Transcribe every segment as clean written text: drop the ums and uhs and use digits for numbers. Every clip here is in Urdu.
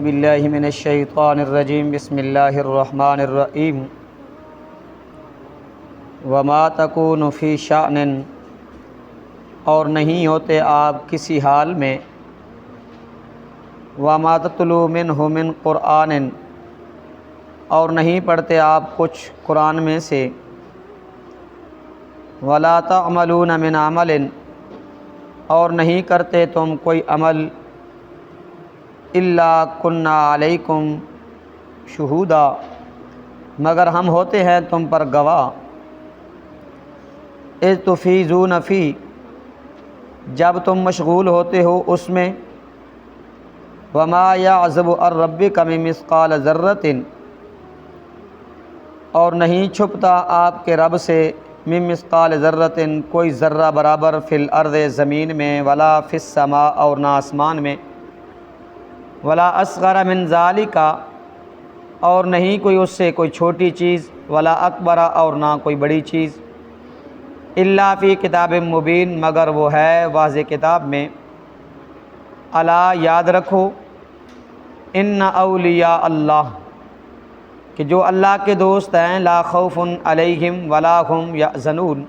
باللہ من الشیطان الرجیم بسم اللہ الرحمن الرحیم وما تکون فی شأن اور نہیں ہوتے آپ کسی حال میں وما تتلو منہ من قرآن اور نہیں پڑھتے آپ کچھ قرآن میں سے ولا تعملون من عمل اور نہیں کرتے تم کوئی عمل الا کنا علیکم شہودا مگر ہم ہوتے ہیں تم پر گواہ اذ تفیضون فی جب تم مشغول ہوتے ہو اس میں وما یعزب عن ربک من مثقال ذرۃ اور نہیں چھپتا آپ کے رب سے من مثقال ذرۃ کوئی ذرہ برابر فی الارض زمین میں ولا فی السماء اور نہ آسمان میں ولا اصغر من ذالک اور نہیں کوئی اس سے کوئی چھوٹی چیز ولا اکبر اور نہ کوئی بڑی چیز الا فی کتاب مبین مگر وہ ہے واضح کتاب میں الا یاد رکھو ان اولیاء اللہ کہ جو اللہ کے دوست ہیں لا خوف علیہم ولا هم یحزنون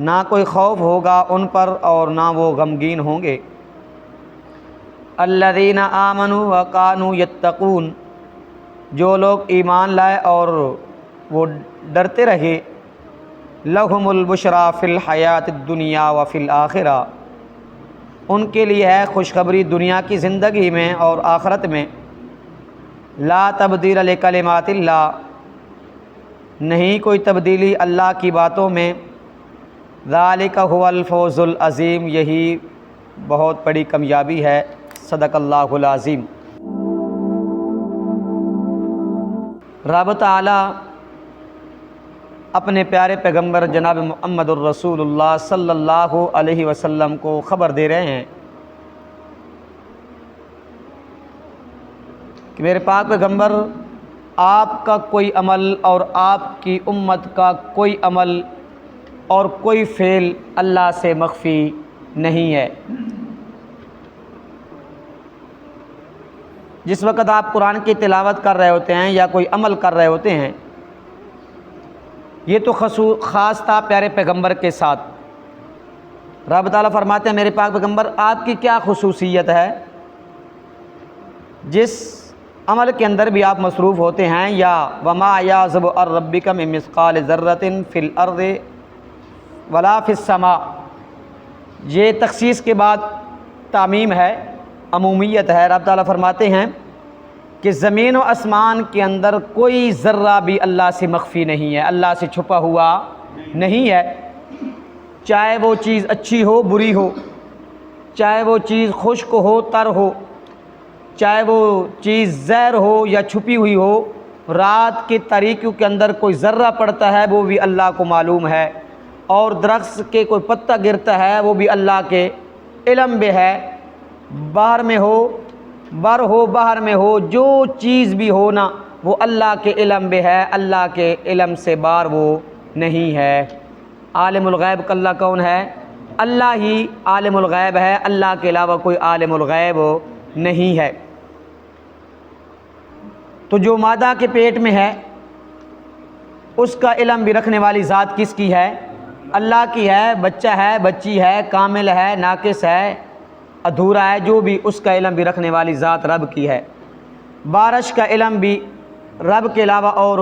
نہ کوئی خوف ہوگا ان پر اور نہ وہ غمگین ہوں گے الذین آمنوا وکانوا یتقون جو لوگ ایمان لائے اور وہ ڈرتے رہے لہم البشری فی الحیات الدنیا وفی الآخرہ ان کے لیے ہے خوشخبری دنیا کی زندگی میں اور آخرت میں لا تبدیل لکلمات اللہ نہیں کوئی تبدیلی اللہ کی باتوں میں ذالک هو الفوز العظیم یہی بہت بڑی کامیابی ہے صدق اللہ العظیم۔ رب تعالیٰ اپنے پیارے پیغمبر جناب محمد الرسول اللہ صلی اللہ علیہ وسلم کو خبر دے رہے ہیں کہ میرے پاک پیغمبر آپ کا کوئی عمل اور آپ کی امت کا کوئی عمل اور کوئی فعل اللہ سے مخفی نہیں ہے۔ جس وقت آپ قرآن کی تلاوت کر رہے ہوتے ہیں یا کوئی عمل کر رہے ہوتے ہیں یہ تو خاص تھا پیارے پیغمبر کے ساتھ۔ رب تعالیٰ فرماتے ہیں میرے پاک پیغمبر آپ کی کیا خصوصیت ہے جس عمل کے اندر بھی آپ مصروف ہوتے ہیں یا وما یعزب عن ربک من مثقال ذرۃ فی الارض ولا فی السماء یہ تخصیص کے بعد تعمیم ہے عمومیت ہے۔ رب تعالیٰ فرماتے ہیں کہ زمین و آسمان کے اندر کوئی ذرہ بھی اللہ سے مخفی نہیں ہے، اللہ سے چھپا ہوا نہیں ہے، چاہے وہ چیز اچھی ہو بری ہو، چاہے وہ چیز خشک ہو تر ہو، چاہے وہ چیز زہر ہو یا چھپی ہوئی ہو، رات کی تاریکیوں کے اندر کوئی ذرہ پڑتا ہے وہ بھی اللہ کو معلوم ہے، اور درخت کے کوئی پتا گرتا ہے وہ بھی اللہ کے علم میں ہے، باہر میں ہو بر ہو باہر میں ہو جو چیز بھی ہو نا وہ اللہ کے علم میں ہے، اللہ کے علم سے باہر وہ نہیں ہے۔ عالم الغیب کا اللہ کون ہے؟ اللہ ہی عالم الغیب ہے، اللہ کے علاوہ کوئی عالم الغیب نہیں ہے۔ تو جو مادہ کے پیٹ میں ہے اس کا علم بھی رکھنے والی ذات کس کی ہے؟ اللہ کی ہے، بچہ ہے بچی ہے، کامل ہے ناقص ہے ادھورا ہے، جو بھی اس کا علم بھی رکھنے والی ذات رب کی ہے۔ بارش کا علم بھی رب کے علاوہ اور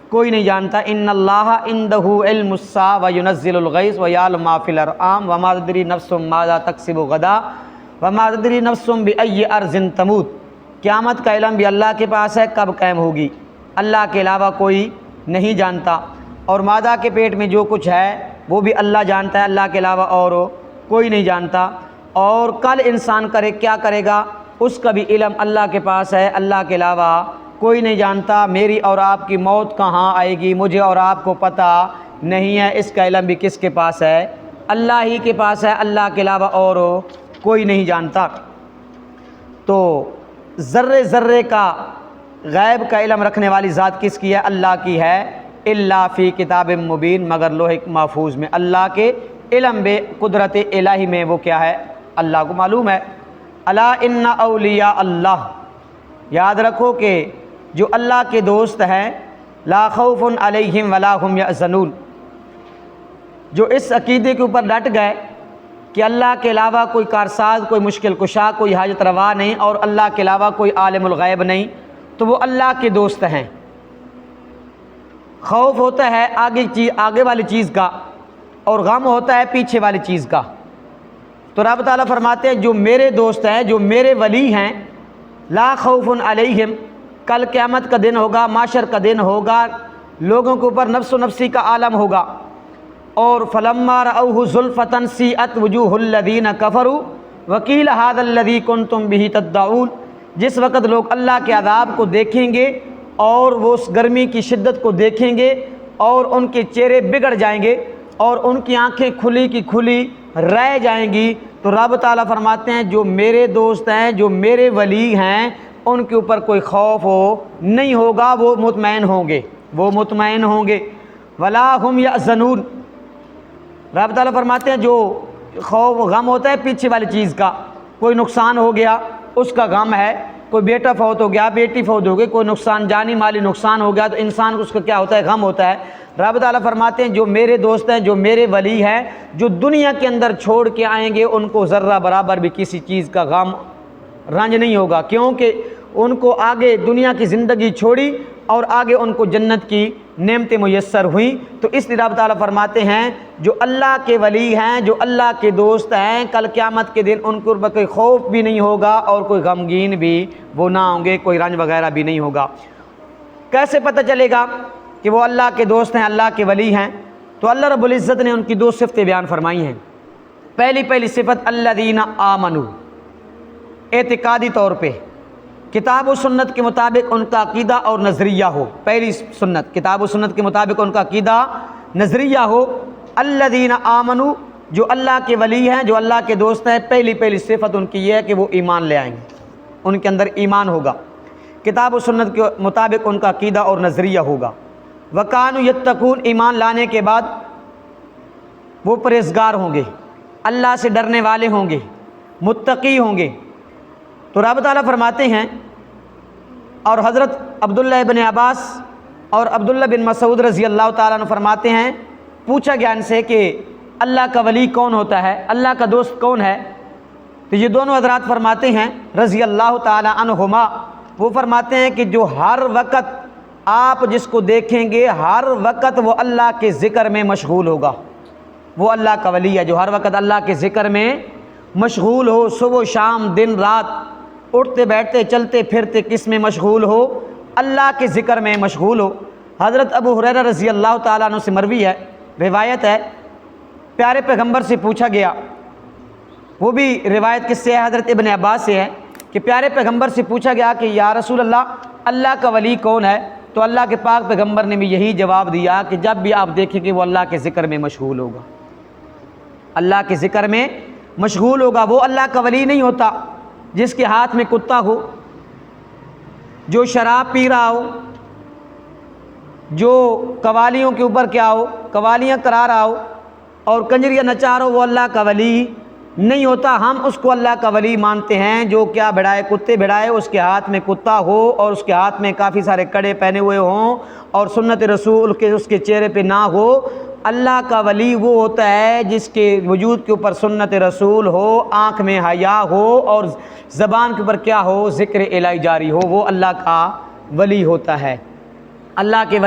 کوئی نہیں جانتا۔ ان اللہ عندہ علم الساعۃ وینزل الغیث ویعلم ما فی الارحام وما تدری نفس ماذا تکسب غدا وما تدری نفس بأی ارض تموت قیامت کا علم بھی اللہ کے پاس ہے، کب قائم ہوگی اللہ کے علاوہ کوئی نہیں جانتا، اور مادہ کے پیٹ میں جو کچھ ہے وہ بھی اللہ جانتا ہے، اللہ کے علاوہ اور کوئی نہیں جانتا، اور کل انسان کیا کرے گا اس کا بھی علم اللہ کے پاس ہے، اللہ کے علاوہ کوئی نہیں جانتا۔ میری اور آپ کی موت کہاں آئے گی مجھے اور آپ کو پتہ نہیں ہے، اس کا علم بھی کس کے پاس ہے؟ اللہ ہی کے پاس ہے، اللہ کے علاوہ اور کوئی نہیں جانتا۔ تو ذرے ذرے کا غیب کا علم رکھنے والی ذات کس کی ہے؟ اللہ کی ہے۔ الا فی کتاب مبین مگر لوح محفوظ میں، اللہ کے علم بے قدرت الہی میں وہ کیا ہے؟ اللہ کو معلوم ہے۔ الا ان اولیاء اللہ یاد رکھو کہ جو اللہ کے دوست ہیں لا خوف علیہم ولا هم یحزنون، جو اس عقیدے کے اوپر ڈٹ گئے کہ اللہ کے علاوہ کوئی کارساز، کوئی مشکل کشا، کوئی حاجت روا نہیں، اور اللہ کے علاوہ کوئی عالم الغیب نہیں، تو وہ اللہ کے دوست ہیں۔ خوف ہوتا ہے آگے والی چیز کا، اور غم ہوتا ہے پیچھے والی چیز کا۔ تو رب تعالیٰ فرماتے ہیں جو میرے دوست ہیں، جو میرے ولی ہیں، لا خوف علیہم، کل قیامت کا دن ہوگا، معاشر کا دن ہوگا، لوگوں کے اوپر نفس و نفسی کا عالم ہوگا۔ اور فلما رأوہ زلفۃ سیئت وجوہ الذین کفروا وقیل ھذا الذی کنتم بہ تدعون، جس وقت لوگ اللہ کے عذاب کو دیکھیں گے اور وہ اس گرمی کی شدت کو دیکھیں گے اور ان کے چہرے بگڑ جائیں گے اور ان کی آنکھیں کھلی کی کھلی رہ جائیں گی، تو رب تعالیٰ فرماتے ہیں جو میرے دوست ہیں، جو میرے ولی ہیں، ان کے اوپر کوئی خوف نہیں ہوگا، وہ مطمئن ہوں گے، وہ مطمئن ہوں گے۔ ولا هم یحزنون، رب تعالیٰ فرماتے ہیں جو خوف غم ہوتا ہے پیچھے والی چیز کا، کوئی نقصان ہو گیا اس کا غم ہے، کوئی بیٹا فوت ہو گیا، بیٹی فوت ہو گئی، کوئی نقصان جانی مالی نقصان ہو گیا تو انسان کو اس کا کیا ہوتا ہے؟ غم ہوتا ہے۔ رب تعالیٰ فرماتے ہیں جو میرے دوست ہیں، جو میرے ولی ہیں، جو دنیا کے اندر چھوڑ کے آئیں گے ان کو ذرہ برابر بھی کسی چیز کا غم رنج نہیں ہوگا، کیونکہ ان کو آگے دنیا کی زندگی چھوڑی اور آگے ان کو جنت کی نعمتیں میسر ہوئیں۔ تو اس لیے رب تعالیٰ فرماتے ہیں جو اللہ کے ولی ہیں، جو اللہ کے دوست ہیں، کل قیامت کے دن ان کو کوئی خوف بھی نہیں ہوگا اور کوئی غمگین بھی وہ نہ ہوں گے، کوئی رنج وغیرہ بھی نہیں ہوگا۔ کیسے پتہ چلے گا کہ وہ اللہ کے دوست ہیں، اللہ کے ولی ہیں؟ تو اللہ رب العزت نے ان کی دو صفتیں بیان فرمائی ہیں۔ پہلی صفت الذین آمنوا، اعتقادی طور پہ کتاب و سنت کے مطابق ان کا عقیدہ اور نظریہ ہو۔ پہلی سنت، کتاب و سنت کے مطابق ان کا عقیدہ نظریہ ہو۔ الذین آمنوا، جو اللہ کے ولی ہیں، جو اللہ کے دوست ہیں، پہلی صفت ان کی یہ ہے کہ وہ ایمان لے آئیں گے، ان کے اندر ایمان ہوگا، کتاب و سنت کے مطابق ان کا عقیدہ اور نظریہ ہوگا۔ وَكَانُوا يَتَّقُونَ، ایمان لانے کے بعد وہ پرہیزگار ہوں گے، اللہ سے ڈرنے والے ہوں گے، متقی ہوں گے۔ تو رب تعالیٰ فرماتے ہیں، اور حضرت عبداللہ ابن عباس اور عبداللہ بن مسعود رضی اللہ تعالیٰ عنہ فرماتے ہیں، پوچھا گیا ان سے کہ اللہ کا ولی کون ہوتا ہے، اللہ کا دوست کون ہے؟ تو یہ دونوں حضرات فرماتے ہیں رضی اللہ تعالیٰ عنہما، وہ فرماتے ہیں کہ جو ہر وقت آپ جس کو دیکھیں گے ہر وقت وہ اللہ کے ذکر میں مشغول ہوگا، وہ اللہ کا ولی ہے، جو ہر وقت اللہ کے ذکر میں مشغول ہو، صبح و شام، دن رات، اٹھتے بیٹھتے چلتے پھرتے کس میں مشغول ہو؟ اللہ کے ذکر میں مشغول ہو۔ حضرت ابو ہریرہ رضی اللہ تعالیٰ عنہ سے مروی ہے، روایت ہے، پیارے پیغمبر سے پوچھا گیا، وہ بھی روایت کس سے ہے؟ حضرت ابن عباس سے ہے، کہ پیارے پیغمبر سے پوچھا گیا کہ یا رسول اللہ، اللہ کا ولی کون ہے؟ تو اللہ کے پاک پیغمبر نے بھی یہی جواب دیا کہ جب بھی آپ دیکھیں کہ وہ اللہ کے ذکر میں مشغول ہوگا، اللہ کے ذکر میں مشغول ہوگا۔ وہ اللہ کا ولی نہیں ہوتا جس کے ہاتھ میں کتا ہو، جو شراب پی رہا ہو، جو قوالیوں کے اوپر کیا ہو، قوالیاں کرا رہا ہو اور کنجریاں نچا رہا ہو، وہ اللہ کا ولی نہیں ہوتا۔ ہم اس کو اللہ کا ولی مانتے ہیں جو کیا بھڑائے، کتے بھڑائے، اس کے ہاتھ میں کتا ہو اور اس کے ہاتھ میں کافی سارے کڑے پہنے ہوئے ہوں اور سنت رسول کے اس کے چہرے پہ نہ ہو۔ اللہ کا ولی وہ ہوتا ہے جس کے وجود کے اوپر سنت رسول ہو، آنکھ میں حیا ہو اور زبان کے اوپر کیا ہو؟ ذکر الہی جاری ہو، وہ اللہ کا ولی ہوتا ہے۔ اللہ کے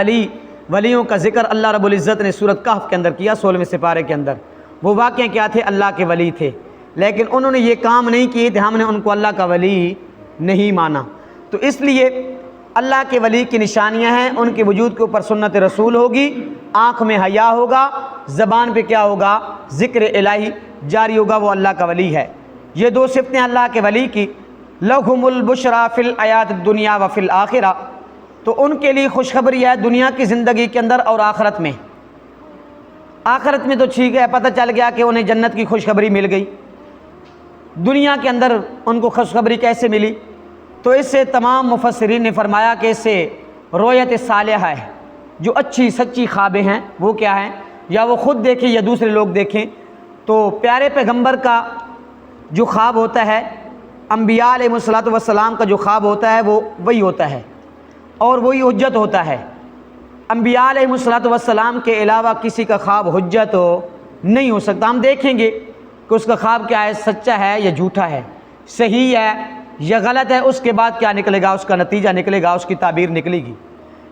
ولیوں کا ذکر اللہ رب العزت نے سورۃ کہف کے اندر کیا، 16ویں سپارے کے اندر۔ وہ واقعہ کیا تھے؟ اللہ کے ولی تھے، لیکن انہوں نے یہ کام نہیں کیے تھے، ہم نے ان کو اللہ کا ولی نہیں مانا۔ تو اس لیے اللہ کے ولی کی نشانیاں ہیں، ان کے وجود کے اوپر سنت رسول ہوگی، آنکھ میں حیا ہوگا، زبان پہ کیا ہوگا؟ ذکر الہی جاری ہوگا، وہ اللہ کا ولی ہے۔ یہ دو صفتیں اللہ کے ولی کی۔ لہم البشریٰ فی الحیاۃ الدنیا وفی الآخرہ، تو ان کے لیے خوشخبری ہے دنیا کی زندگی کے اندر اور آخرت میں۔ آخرت میں تو ٹھیک ہے، پتہ چل گیا کہ انہیں جنت کی خوشخبری مل گئی، دنیا کے اندر ان کو خوشخبری کیسے ملی؟ تو اس سے تمام مفسرین نے فرمایا کہ اس سے رؤیت صالحہ ہے، جو اچھی سچی خوابیں ہیں وہ کیا ہیں، یا وہ خود دیکھیں یا دوسرے لوگ دیکھیں۔ تو پیارے پیغمبر کا جو خواب ہوتا ہے انبیاء علیہ الصلوۃ والسلام کا جو خواب ہوتا ہے وہ وہی ہوتا ہے اور وہی حجت ہوتا ہے۔ انبیاء علیہ الصلوۃ والسلام کے علاوہ کسی کا خواب حجت نہیں ہو سکتا۔ ہم دیکھیں گے کہ اس کا خواب کیا ہے، سچا ہے یا جھوٹا ہے، صحیح ہے یا غلط ہے، اس کے بعد کیا نکلے گا، اس کا نتیجہ نکلے گا، اس کی تعبیر نکلے گی۔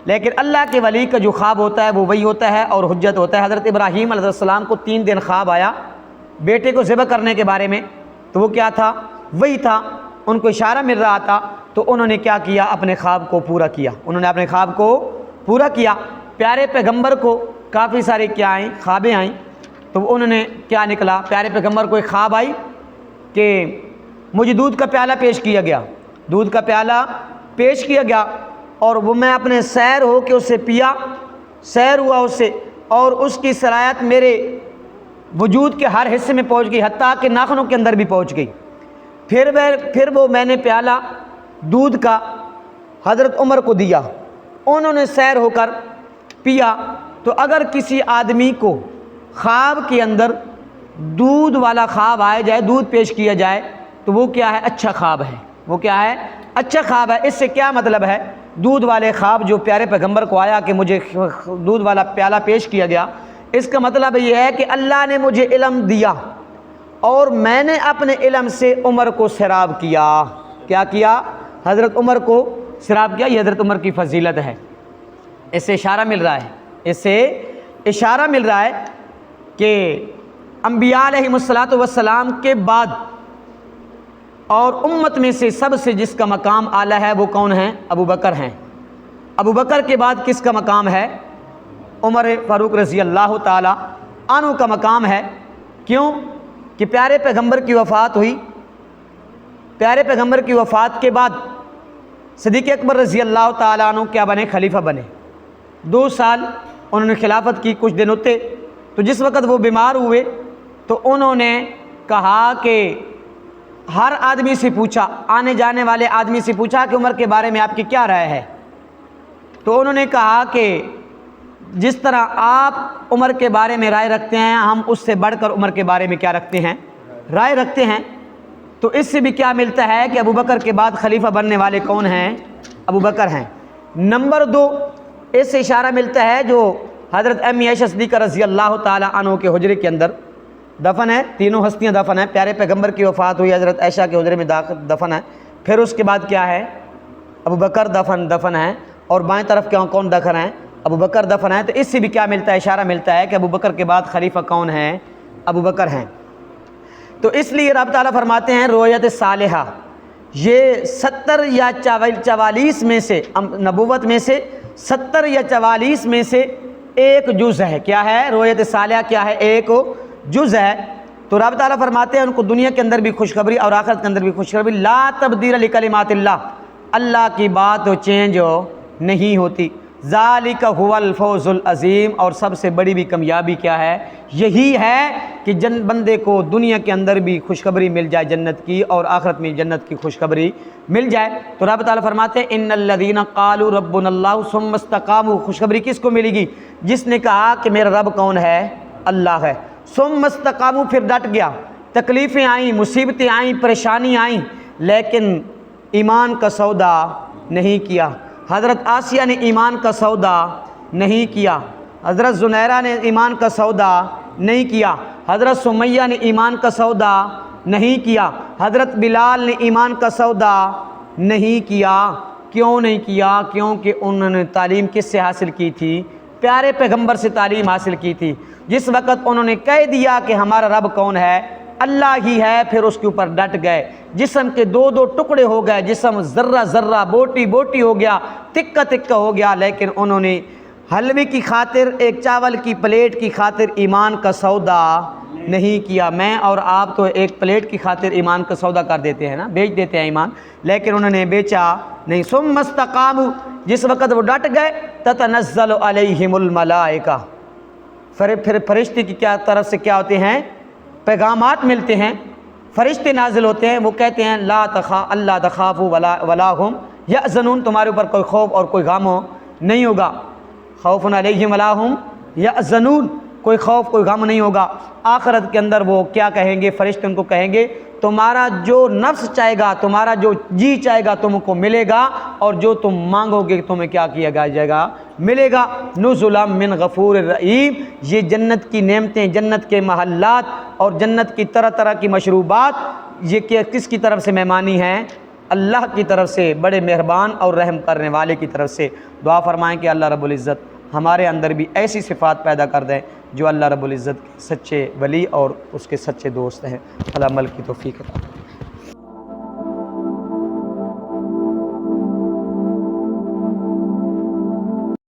لیکن اللہ کے ولی کا جو خواب ہوتا ہے وہ وہی ہوتا ہے اور حجت ہوتا ہے۔ حضرت ابراہیم علیہ السلام کو 3 دن خواب آیا بیٹے کو ذبح کرنے کے بارے میں، تو وہ کیا تھا، وہی تھا، ان کو اشارہ مل رہا تھا، تو انہوں نے کیا کیا، اپنے خواب کو پورا کیا، انہوں نے اپنے خواب کو پورا کیا۔ پیارے پیغمبر کو کافی سارے کیا آئیں، خوابیں آئیں، تو انہوں نے کیا نکلا، پیارے پیغمبر کو ایک خواب آئی کہ مجھے دودھ کا پیالہ پیش کیا گیا، دودھ کا پیالہ پیش کیا گیا، اور وہ میں اپنے سیر ہو کے اسے پیا، سیر ہوا اس سے، اور اس کی صلاحیت میرے وجود کے ہر حصے میں پہنچ گئی، حتیٰ کہ ناخنوں کے اندر بھی پہنچ گئی۔ پھر وہ میں نے پیالہ دودھ کا حضرت عمر کو دیا، انہوں نے سیر ہو کر پیا۔ تو اگر کسی آدمی کو خواب کے اندر دودھ والا خواب آئے جائے، دودھ پیش کیا جائے، تو وہ کیا ہے، اچھا خواب ہے، وہ کیا ہے، اچھا خواب ہے۔ اس سے کیا مطلب ہے، دودھ والے خواب جو پیارے پیغمبر کو آیا کہ مجھے دودھ والا پیالہ پیش کیا گیا، اس کا مطلب یہ ہے کہ اللہ نے مجھے علم دیا اور میں نے اپنے علم سے عمر کو سیراب کیا۔ کیا کیا، حضرت عمر کو سیراب کیا۔ یہ حضرت عمر کی فضیلت ہے، اس سے اشارہ مل رہا ہے، اس سے اشارہ مل رہا ہے کہ انبیاء علیہ الصلوۃ والسلام کے بعد اور امت میں سے سب سے جس کا مقام اعلیٰ ہے وہ کون ہیں، ابو بکر ہیں۔ ابو بکر کے بعد کس کا مقام ہے، عمر فاروق رضی اللہ تعالی عنہ کا مقام ہے۔ کیوں کہ پیارے پیغمبر کی وفات ہوئی، پیارے پیغمبر کی وفات کے بعد صدیق اکبر رضی اللہ تعالیٰ عنہ کیا بنے، خلیفہ بنے۔ 2 سال انہوں نے خلافت کی، کچھ دن ہوتے تو جس وقت وہ بیمار ہوئے تو انہوں نے کہا کہ ہر آدمی سے پوچھا، آنے جانے والے آدمی سے پوچھا کہ عمر کے بارے میں آپ کی کیا رائے ہے، تو انہوں نے کہا کہ جس طرح آپ عمر کے بارے میں رائے رکھتے ہیں، ہم اس سے بڑھ کر عمر کے بارے میں کیا رکھتے ہیں، رائے رکھتے ہیں۔ تو اس سے بھی کیا ملتا ہے کہ ابو بکر کے بعد خلیفہ بننے والے کون ہیں، ابو بکر ہیں۔ نمبر 2، اس سے اشارہ ملتا ہے جو حضرت امی عائشہ صدیقہ رضی اللہ تعالی عنہ کے حجرے کے اندر دفن ہے، تینوں ہستیاں دفن ہیں، پیارے پیغمبر کی وفات ہوئی، حضرت عائشہ کے حجرے میں دفن ہے، پھر اس کے بعد کیا ہے، ابو بکر دفن ہے، اور بائیں طرف کون دفن ہے، ابو بکر دفن ہے۔ تو اس سے بھی کیا ملتا ہے، اشارہ ملتا ہے کہ ابو بکر کے بعد خلیفہ کون ہیں، ابو بکر ہیں۔ تو اس لیے رب تعالیٰ فرماتے ہیں رؤیت صالحہ، یہ 70 یا 44 میں سے، نبوت میں سے 70 یا 44 میں سے ایک جز ہے۔ کیا ہے رؤیت صالحہ، کیا ہے، ایک جز ہے۔ تو رب تعالیٰ فرماتے ہیں ان کو دنیا کے اندر بھی خوشخبری اور آخرت کے اندر بھی خوشخبری، لا تبدیل لکلمات اللہ، اللہ کی بات چینج نہیں ہوتی، ذالک هو الفوز العظیم، اور سب سے بڑی بھی کامیابی کیا ہے، یہی ہے کہ بندے کو دنیا کے اندر بھی خوشخبری مل جائے جنت کی اور آخرت میں جنت کی خوشخبری مل جائے۔ تو رب تعالیٰ فرماتے ہیں ان الذین قالوا ربنا اللہ ثم استقاموا، خوشخبری کس کو ملے گی، جس نے کہا کہ میرا رب کون ہے، اللہ ہے، ثم استقاموا، پھر ڈٹ گیا، تکلیفیں آئیں، مصیبتیں آئیں، پریشانی آئیں، لیکن ایمان کا سودا نہیں کیا۔ حضرت آسیہ نے ایمان کا سودا نہیں کیا، حضرت زنیرہ نے ایمان کا سودا نہیں کیا، حضرت سمیہ نے ایمان کا سودا نہیں کیا، حضرت بلال نے ایمان کا سودا نہیں کیا۔ کیوں نہیں کیا؟ کیونکہ انہوں نے تعلیم کس سے حاصل کی تھی؟ پیارے پیغمبر سے تعلیم حاصل کی تھی۔ جس وقت انہوں نے کہہ دیا کہ ہمارا رب کون ہے، اللہ ہی ہے، پھر اس کے اوپر ڈٹ گئے۔ جسم کے 2 ٹکڑے ہو گئے، جسم ذرہ ذرہ، بوٹی بوٹی ہو گیا، تکہ تکہ ہو گیا، لیکن انہوں نے حلوے کی خاطر، ایک چاول کی پلیٹ کی خاطر ایمان کا سودا نہیں کیا۔ میں اور آپ تو ایک پلیٹ کی خاطر ایمان کا سودا کر دیتے ہیں نا، بیچ دیتے ہیں ایمان، لیکن انہوں نے بیچا نہیں۔ ثم استقاموا، جس وقت وہ ڈٹ گئے، تتنزل علیہم الملائکہ، پھر فرشتے کی کیا طرف سے کیا ہوتے ہیں، پیغامات ملتے ہیں، فرشتے نازل ہوتے ہیں، وہ کہتے ہیں اللہ تخافوا ولا هم یحزنون، تمہارے اوپر کوئی خوف اور کوئی غم نہیں ہوگا، خوف علیہم ولا هم یحزنون، کوئی خوف کوئی غم نہیں ہوگا۔ آخرت کے اندر وہ کیا کہیں گے؟ فرشتے ان کو کہیں گے تمہارا جو نفس چاہے گا، تمہارا جو جی چاہے گا تم کو ملے گا، اور جو تم مانگو گے تمہیں کیا کیا جائے گا؟ ملے گا۔ نزلا من غفور الرحیم، یہ جنت کی نعمتیں، جنت کے محلات اور جنت کی طرح طرح کی مشروبات، یہ کس کی طرف سے مہمانی ہیں؟ اللہ کی طرف سے، بڑے مہربان اور رحم کرنے والے کی طرف سے۔ دعا فرمائیں کہ اللہ رب العزت ہمارے اندر بھی ایسی صفات پیدا کر دیں جو اللہ رب العزت کے سچے ولی اور اس کے سچے دوست ہیں۔ اللہ عمل کی توفیق عطا۔